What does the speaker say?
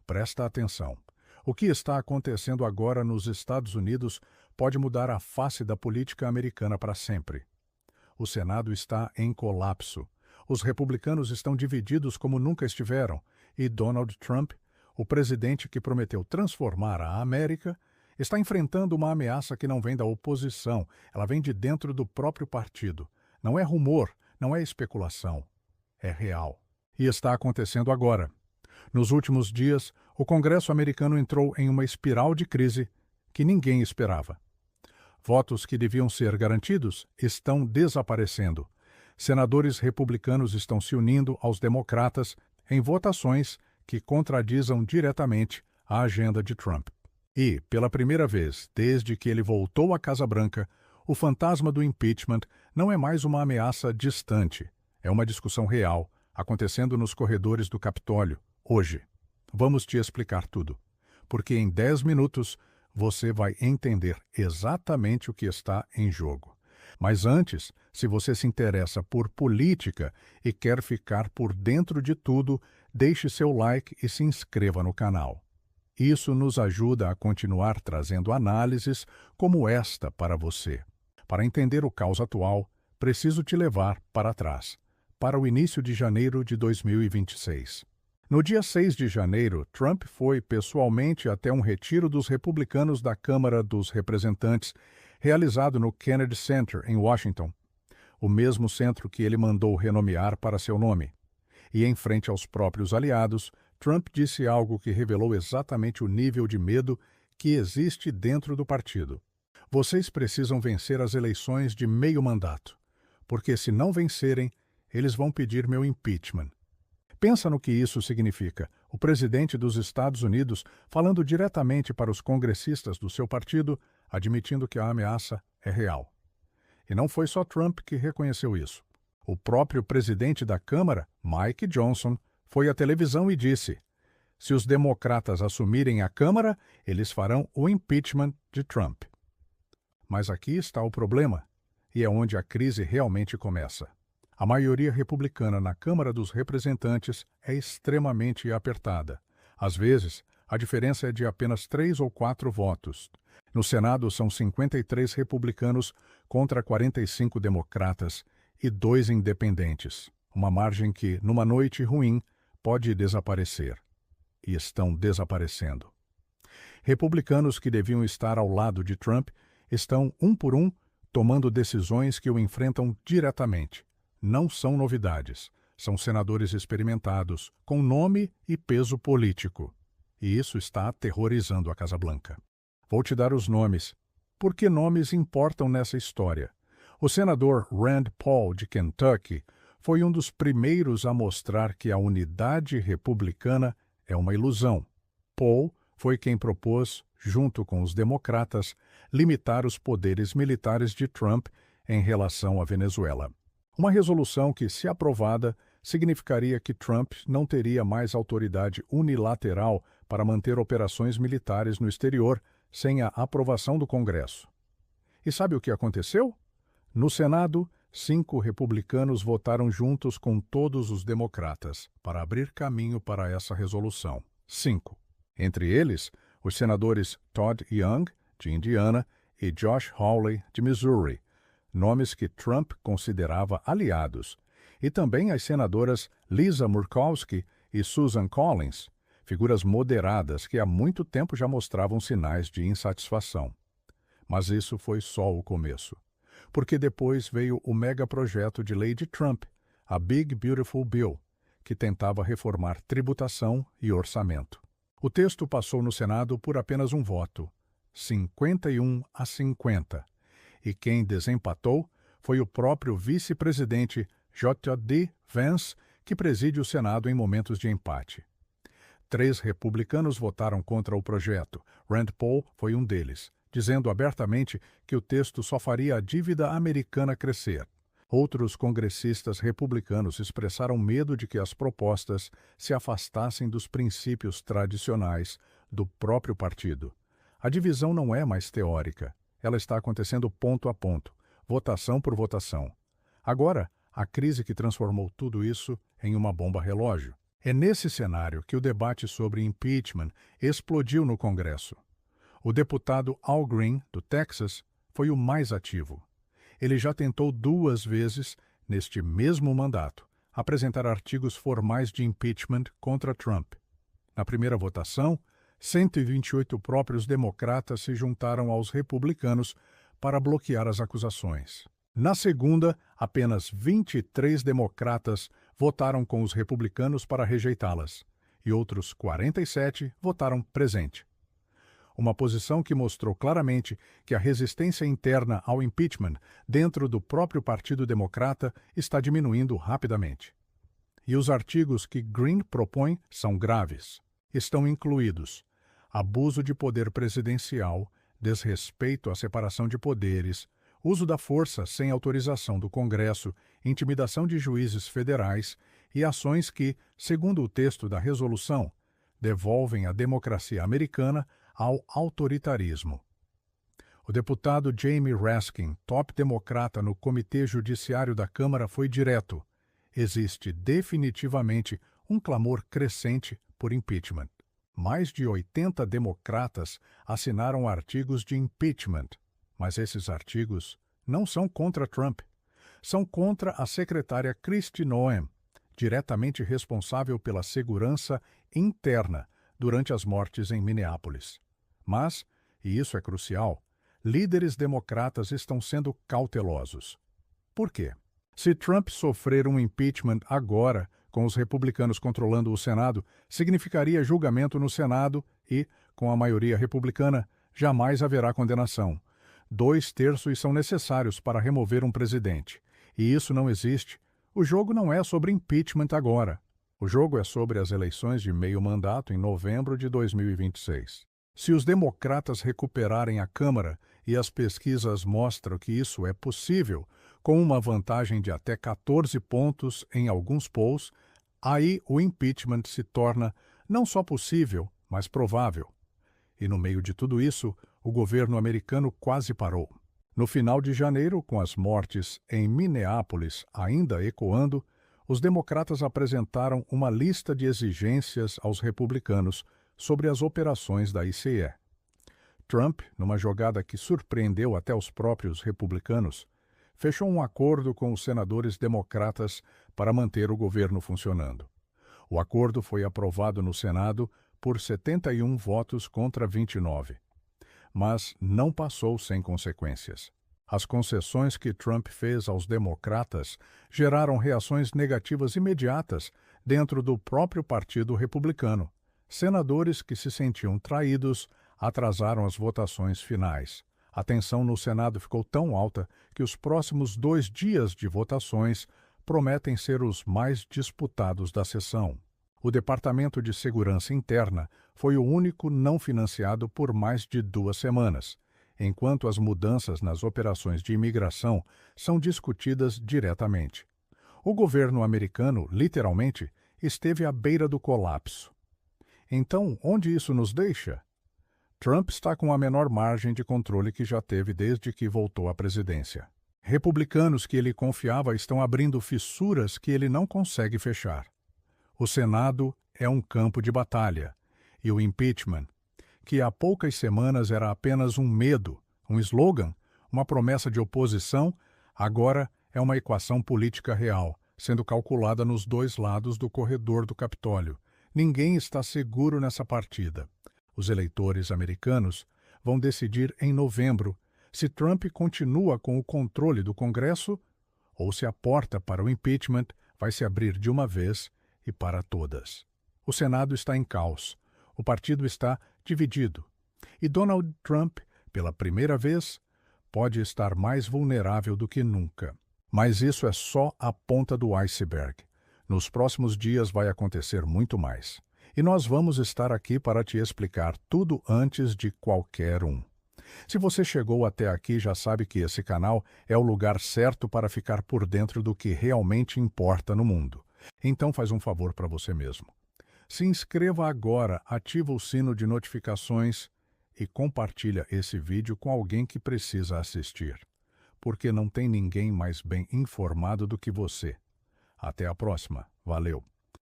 Presta atenção. O que está acontecendo agora nos Estados Unidos pode mudar a face da política americana para sempre. O Senado está em colapso. Os republicanos estão divididos como nunca estiveram, e Donald Trump, o presidente que prometeu transformar a América, está enfrentando uma ameaça que não vem da oposição, ela vem de dentro do próprio partido. Não é rumor, não é especulação, é real. E está acontecendo agora. Nos últimos dias, o Congresso americano entrou em uma espiral de crise que ninguém esperava. Votos que deviam ser garantidos estão desaparecendo. Senadores republicanos estão se unindo aos democratas em votações que contradizem diretamente a agenda de Trump. E, pela primeira vez desde que ele voltou à Casa Branca, o fantasma do impeachment não é mais uma ameaça distante. É uma discussão real, acontecendo nos corredores do Capitólio, hoje. Vamos te explicar tudo, porque em 10 minutos você vai entender exatamente o que está em jogo. Mas antes, se você se interessa por política e quer ficar por dentro de tudo, deixe seu like e se inscreva no canal. Isso nos ajuda a continuar trazendo análises como esta para você. Para entender o caos atual, preciso te levar para trás, para o início de janeiro de 2026. No dia 6 de janeiro, Trump foi pessoalmente até um retiro dos republicanos da Câmara dos Representantes, realizado no Kennedy Center, em Washington, o mesmo centro que ele mandou renomear para seu nome. E em frente aos próprios aliados, Trump disse algo que revelou exatamente o nível de medo que existe dentro do partido. Vocês precisam vencer as eleições de meio mandato, porque se não vencerem, eles vão pedir meu impeachment. Pensa no que isso significa. O presidente dos Estados Unidos falando diretamente para os congressistas do seu partido, admitindo que a ameaça é real. E não foi só Trump que reconheceu isso. O próprio presidente da Câmara, Mike Johnson, foi à televisão e disse: se os democratas assumirem a Câmara, eles farão o impeachment de Trump. Mas aqui está o problema, e é onde a crise realmente começa. A maioria republicana na Câmara dos Representantes é extremamente apertada. Às vezes, a diferença é de apenas 3 ou 4 votos. No Senado, são 53 republicanos contra 45 democratas e 2 independentes. Uma margem que, numa noite ruim, pode desaparecer. E estão desaparecendo. Republicanos que deviam estar ao lado de Trump estão, um por um, tomando decisões que o enfrentam diretamente. Não são novidades. São senadores experimentados, com nome e peso político. E isso está aterrorizando a Casa Branca. Vou te dar os nomes, porque nomes importam nessa história. O senador Rand Paul, de Kentucky, foi um dos primeiros a mostrar que a unidade republicana é uma ilusão. Paul foi quem propôs, junto com os democratas, limitar os poderes militares de Trump em relação à Venezuela. Uma resolução que, se aprovada, significaria que Trump não teria mais autoridade unilateral para manter operações militares no exterior sem a aprovação do Congresso. E sabe o que aconteceu? No Senado, 5 republicanos votaram juntos com todos os democratas para abrir caminho para essa resolução. 5. Entre eles, os senadores Todd Young, de Indiana, e Josh Hawley, de Missouri, nomes que Trump considerava aliados, e também as senadoras Lisa Murkowski e Susan Collins, figuras moderadas que há muito tempo já mostravam sinais de insatisfação. Mas isso foi só o começo, porque depois veio o megaprojeto de lei de Trump, a Big Beautiful Bill, que tentava reformar tributação e orçamento. O texto passou no Senado por apenas um voto, 51-50, e quem desempatou foi o próprio vice-presidente J.D. Vance, que preside o Senado em momentos de empate. 3 republicanos votaram contra o projeto. Rand Paul foi um deles, dizendo abertamente que o texto só faria a dívida americana crescer. Outros congressistas republicanos expressaram medo de que as propostas se afastassem dos princípios tradicionais do próprio partido. A divisão não é mais teórica. Ela está acontecendo ponto a ponto, votação por votação. Agora, a crise que transformou tudo isso em uma bomba relógio. É nesse cenário que o debate sobre impeachment explodiu no Congresso. O deputado Al Green, do Texas, foi o mais ativo. Ele já tentou 2 vezes, neste mesmo mandato, apresentar artigos formais de impeachment contra Trump. Na primeira votação, 128 próprios democratas se juntaram aos republicanos para bloquear as acusações. Na segunda, apenas 23 democratas votaram com os republicanos para rejeitá-las, e outros 47 votaram presente. Uma posição que mostrou claramente que a resistência interna ao impeachment dentro do próprio Partido Democrata está diminuindo rapidamente. E os artigos que Green propõe são graves. Estão incluídos abuso de poder presidencial, desrespeito à separação de poderes, uso da força sem autorização do Congresso, intimidação de juízes federais e ações que, segundo o texto da resolução, devolvem a democracia americana ao autoritarismo. O deputado Jamie Raskin, top democrata no Comitê Judiciário da Câmara, foi direto. Existe definitivamente um clamor crescente por impeachment. Mais de 80 democratas assinaram artigos de impeachment, mas esses artigos não são contra Trump. São contra a secretária Kristi Noem, diretamente responsável pela segurança interna durante as mortes em Minneapolis. Mas, e isso é crucial, líderes democratas estão sendo cautelosos. Por quê? Se Trump sofrer um impeachment agora, com os republicanos controlando o Senado, significaria julgamento no Senado e, com a maioria republicana, jamais haverá condenação. 2/3 são necessários para remover um presidente. E isso não existe. O jogo não é sobre impeachment agora. O jogo é sobre as eleições de meio mandato em novembro de 2026. Se os democratas recuperarem a Câmara, e as pesquisas mostram que isso é possível, com uma vantagem de até 14 pontos em alguns polls, aí o impeachment se torna não só possível, mas provável. E no meio de tudo isso, o governo americano quase parou. No final de janeiro, com as mortes em Minneapolis ainda ecoando, os democratas apresentaram uma lista de exigências aos republicanos sobre as operações da ICE. Trump, numa jogada que surpreendeu até os próprios republicanos, fechou um acordo com os senadores democratas para manter o governo funcionando. O acordo foi aprovado no Senado por 71 votos contra 29. Mas não passou sem consequências. As concessões que Trump fez aos democratas geraram reações negativas imediatas dentro do próprio Partido Republicano. Senadores que se sentiam traídos atrasaram as votações finais. A tensão no Senado ficou tão alta que os próximos 2 dias de votações prometem ser os mais disputados da sessão. O Departamento de Segurança Interna foi o único não financiado por mais de 2 semanas, enquanto as mudanças nas operações de imigração são discutidas diretamente. O governo americano, literalmente, esteve à beira do colapso. Então, onde isso nos deixa? Trump está com a menor margem de controle que já teve desde que voltou à presidência. Republicanos que ele confiava estão abrindo fissuras que ele não consegue fechar. O Senado é um campo de batalha, e o impeachment, que há poucas semanas era apenas um medo, um slogan, uma promessa de oposição, agora é uma equação política real, sendo calculada nos 2 lados do corredor do Capitólio. Ninguém está seguro nessa partida. Os eleitores americanos vão decidir em novembro se Trump continua com o controle do Congresso ou se a porta para o impeachment vai se abrir de uma vez e para todas. O Senado está em caos. O partido está dividido. E Donald Trump, pela primeira vez, pode estar mais vulnerável do que nunca. Mas isso é só a ponta do iceberg. Nos próximos dias vai acontecer muito mais. E nós vamos estar aqui para te explicar tudo antes de qualquer um. Se você chegou até aqui, já sabe que esse canal é o lugar certo para ficar por dentro do que realmente importa no mundo. Então faz um favor para você mesmo. Se inscreva agora, ativa o sino de notificações e compartilha esse vídeo com alguém que precisa assistir. Porque não tem ninguém mais bem informado do que você. Até a próxima. Valeu!